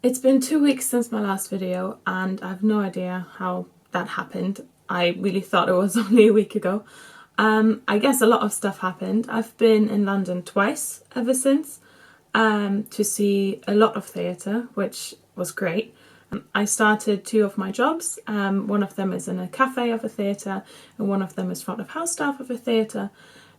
It's been 2 weeks since my last video and I have no idea how that happened. I really thought it was only a week ago. I guess a lot of stuff happened. I've been in London twice ever since to see a lot of theatre, which was great. I started 2 of my jobs. One of them is in a cafe of a theatre and one of them is front of house staff of a theatre.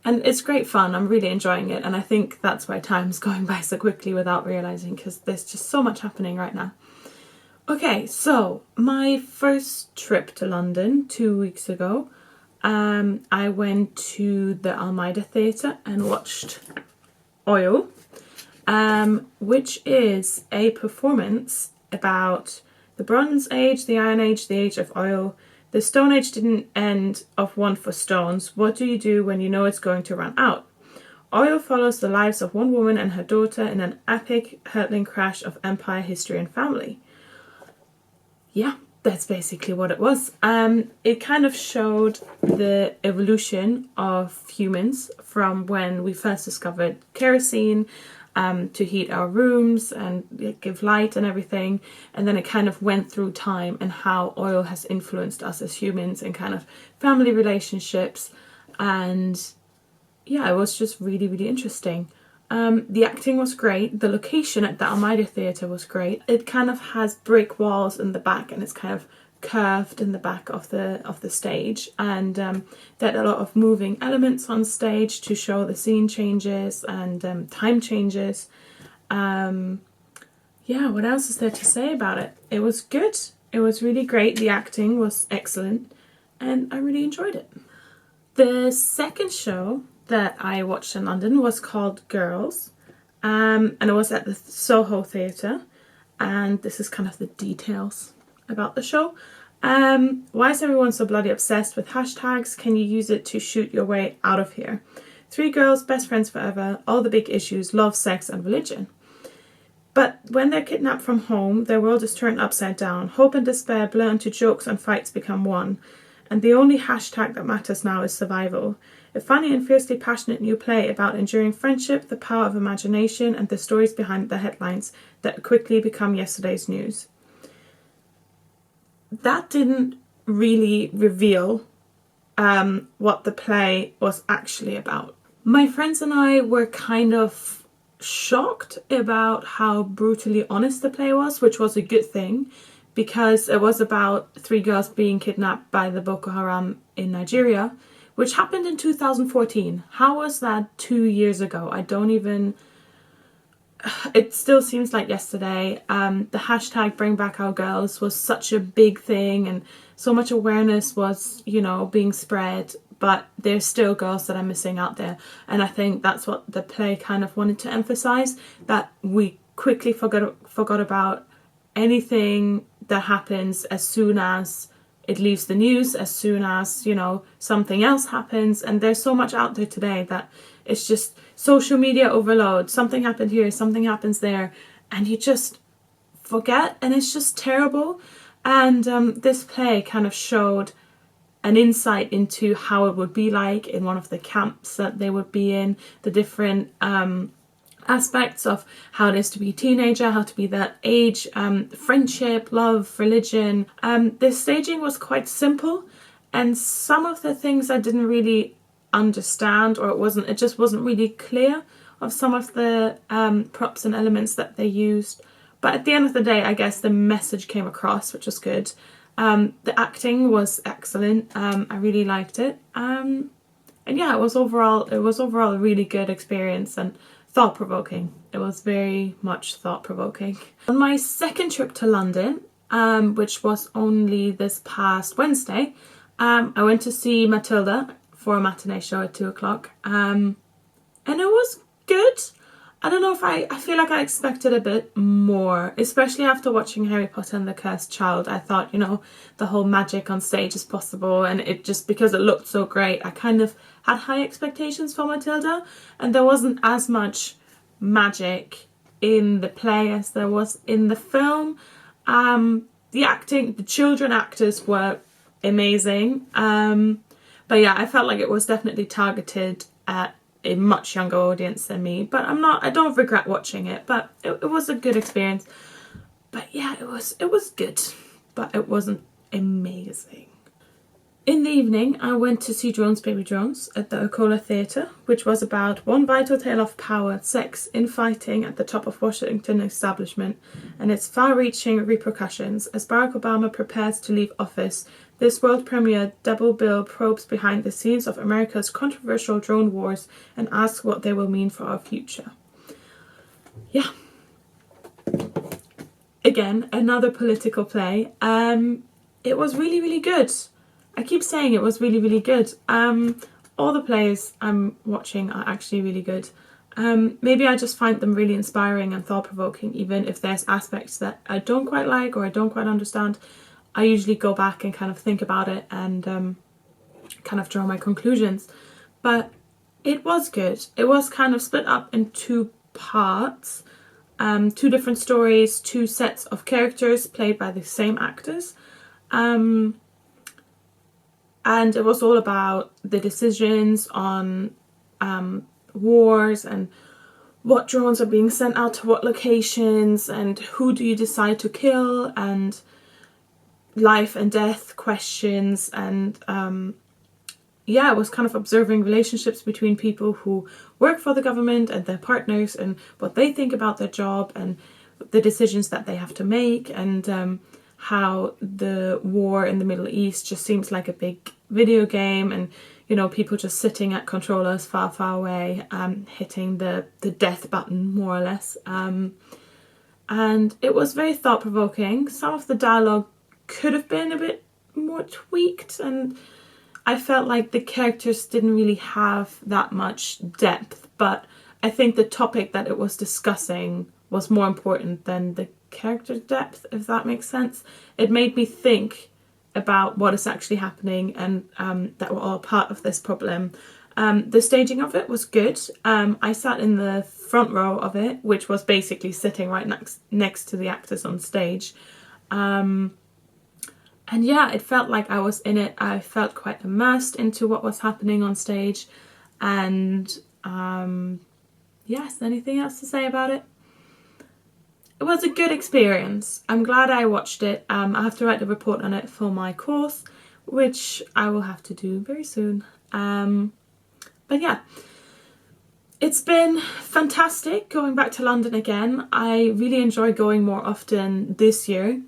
And it's great fun. I'm really enjoying it, and I think that's why time's going by so quickly without realising, because there's just so much happening right now. Okay, so my first trip to London 2 weeks ago, I went to the Almeida Theatre and watched Oil, which is a performance about the Bronze Age, the Iron Age, the Age of Oil. The Stone Age didn't end of want for stones. What do you do when you know it's going to run out? Oil follows the lives of one woman and her daughter in an epic hurtling crash of empire, history and family. Yeah, that's basically what it was. It kind of showed the evolution of humans from when we first discovered kerosene to heat our rooms and give light and everything, and then it kind of went through time and how oil has influenced us as humans and kind of family relationships. And yeah, it was just really, really interesting. The acting was great. The location at the Almeida Theatre was great. It kind of has brick walls in the back and it's kind of curved in the back of the stage, and there are a lot of moving elements on stage to show the scene changes and time changes. Yeah, what else is there to say about it? It was good. It was really great. The acting was excellent and I really enjoyed it. The second show that I watched in London was called Girls, and it was at the Soho Theatre, and this is kind of the details about the show. Why is everyone so bloody obsessed with hashtags? Can you use it to shoot your way out of here? 3 girls, best friends forever, all the big issues, love, sex and religion. But when they're kidnapped from home, their world is turned upside down. Hope and despair blur into jokes and fights become one. And the only hashtag that matters now is survival. A funny and fiercely passionate new play about enduring friendship, the power of imagination, and the stories behind the headlines that quickly become yesterday's news. That didn't really reveal what the play was actually about. My friends and I were kind of shocked about how brutally honest the play was, which was a good thing, because it was about 3 girls being kidnapped by the Boko Haram in Nigeria, which happened in 2014. How was that 2 years ago? I don't even... It still seems like yesterday. The hashtag Bring Back Our Girls was such a big thing and so much awareness was, being spread, but there's still girls that are missing out there. And I think that's what the play kind of wanted to emphasize, that we quickly forgot about anything that happens as soon as it leaves the news, as soon as, something else happens. And there's so much out there today that it's just social media overload. Something happened here, something happens there, and you just forget, and it's just terrible. And this play kind of showed an insight into how it would be like in one of the camps that they would be in, the different aspects of how it is to be a teenager, how to be that age, friendship, love, religion. The staging was quite simple, and some of the things I didn't really understand, or it just wasn't really clear of some of the props and elements that they used. But at the end of the day, I guess the message came across, which was good. The acting was excellent. I really liked it. And yeah, it was overall a really good experience and thought-provoking. It was very much thought-provoking. On my second trip to London, which was only this past Wednesday, I went to see Matilda for a matinee show at 2:00, and it was good. I don't know if I feel like I expected a bit more, especially after watching Harry Potter and the Cursed Child. I thought, the whole magic on stage is possible, and it just, because it looked so great, I kind of had high expectations for Matilda, and there wasn't as much magic in the play as there was in the film. The acting, the children actors were amazing, but yeah, I felt like it was definitely targeted at a much younger audience than me, but I don't regret watching it, but it was a good experience. But yeah, it was good, but it wasn't amazing. In the evening, I went to see Drones Baby Drones at the Ocola Theatre, which was about one vital tale of power, sex, infighting at the top of Washington establishment and its far-reaching repercussions. As Barack Obama prepares to leave office, this world premiere double bill probes behind the scenes of America's controversial drone wars and asks what they will mean for our future. Yeah. Again, another political play. It was really, really good. I keep saying it was really, really good. All the plays I'm watching are actually really good. Maybe I just find them really inspiring and thought-provoking, even if there's aspects that I don't quite like or I don't quite understand. I usually go back and kind of think about it and kind of draw my conclusions. But it was good. It was kind of split up in two parts. Two different stories, two sets of characters played by the same actors. And it was all about the decisions on wars and what drones are being sent out to what locations and who do you decide to kill and life and death questions. And yeah, it was kind of observing relationships between people who work for the government and their partners and what they think about their job and the decisions that they have to make, and how the war in the Middle East just seems like a big video game, and you know, people just sitting at controllers far, far away, hitting the death button more or less. And it was very thought-provoking. Some of the dialogue could have been a bit more tweaked, and I felt like the characters didn't really have that much depth, but I think the topic that it was discussing was more important than the character depth, if that makes sense. It made me think about what is actually happening and that we're all part of this problem. The staging of it was good. I sat in the front row of it, which was basically sitting right next to the actors on stage. And yeah, it felt like I was in it. I felt quite immersed into what was happening on stage. And yes, anything else to say about it? It was a good experience. I'm glad I watched it. I have to write a report on it for my course, which I will have to do very soon. But yeah, it's been fantastic going back to London again. I really enjoy going more often this year,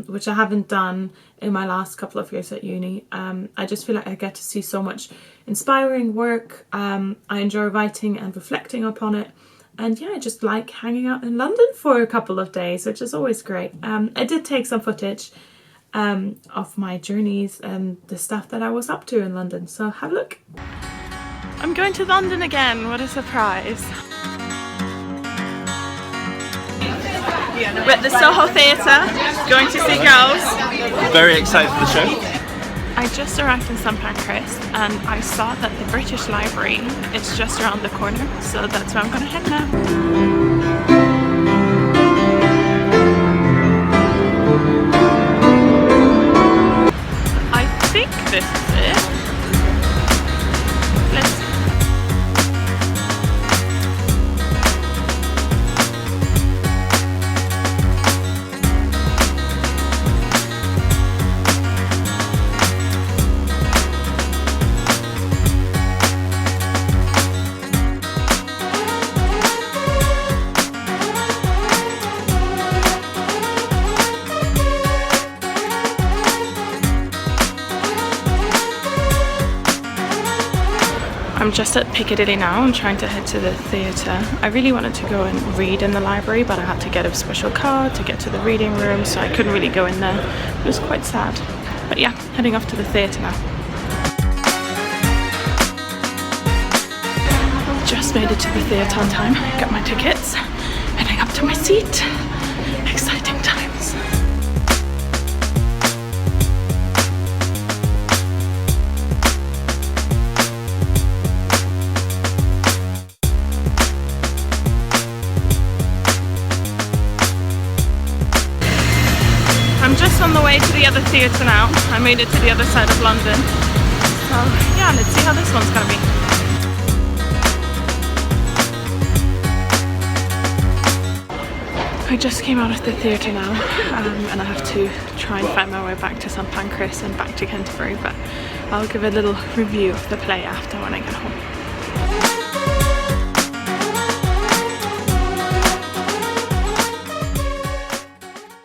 which I haven't done in my last couple of years at uni. I just feel like I get to see so much inspiring work. I enjoy writing and reflecting upon it. And yeah, I just like hanging out in London for a couple of days, which is always great. I did take some footage of my journeys and the stuff that I was up to in London, so have a look. I'm going to London again, what a surprise. We're at the Soho Theatre, going to see Girls. Very excited for the show. I just arrived in St Pancras and I saw that the British Library is just around the corner, so that's where I'm gonna head now. I think this is it. Let's see. I'm just at Piccadilly now. I'm trying to head to the theatre. I really wanted to go and read in the library, but I had to get a special card to get to the reading room, so I couldn't really go in there. It was quite sad. But yeah, heading off to the theatre now. Just made it to the theatre on time. Got my tickets. Heading up to my seat. Exciting times. I'm just on the way to the other theatre now. I made it to the other side of London. So yeah, let's see how this one's gonna be. I just came out of the theatre now, and I have to try and find my way back to St Pancras and back to Canterbury, but I'll give a little review of the play after when I get home.